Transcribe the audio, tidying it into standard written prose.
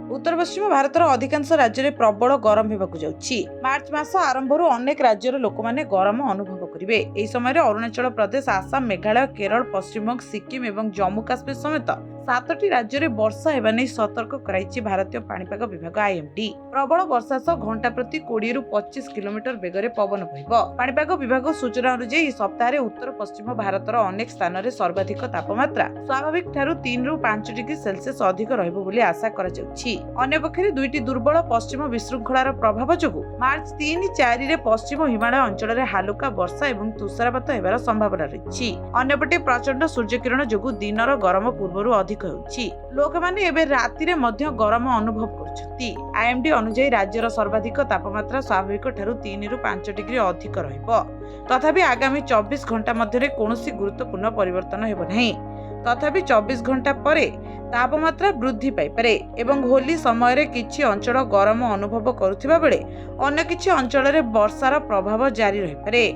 उत्तर पश्चिम भारतर अधिकांश राज्य में प्रबल गरम होगा जाउछि। मार्च मास आरंभ अनेक राज्यर लोक मैंने गरम अनुभव करेंगे। यह समय अरुणाचल प्रदेश, आसाम, मेघालय, केरल, पश्चिमबंग, सिक्किम और जम्मू काश्मीर समेत 7टी राज्य में वर्षा होगा नहीं सतर्क कराई भारतीय पाणीपाग विभाग आईएमडी। प्रबल वर्षा सह घंटा प्रति 20 ରୁ 25 किलोमीटर बेगर पवन बहिब। पाणीपाग विभाग सूचना अनुसार सप्ताह उत्तर पश्चिम भारतर अनेक स्थान में सर्वाधिक तापमात्रा स्वाभाविक ठारू 3 ରୁ 5 डिग्री सेल्सियस अधिक रहिबो बोली आशा करा जाउछि। अन्य पक्षरे दुईटी दुर्बल पश्चिम विशृंखलार प्रभाव जोगु मार्च 3-4 रे पश्चिम हिमालय अंचल में हालुका वर्षा और तुषारपात होबार संभावना रही। अन्यपटे प्रचंड सूर्यकिरण जोगु दिनर गरम पूर्व अधिक होउछि। लोक माने एबे राति रे मध्य गरम अनुभव करछथि। आईएमडी अनुसार राज्यर सर्वाधिक तापमात्रा स्वाभाविक ठारू 3 ରୁ 5 डिग्री अधिक रहिबो। तथापि आगामी 24 घंटा मध्य कौनसी गुरुत्वपूर्ण परिवर्तन हेबो नहीं। तथापि 24 घंटा परे तापमात्रा वृद्धि पाइपरे एवं होली समय किछि अंचल गरम अनुभव करुथिबा बेले अन्य किछि अंचल रे वर्षार प्रभाव जारी रहिपारे।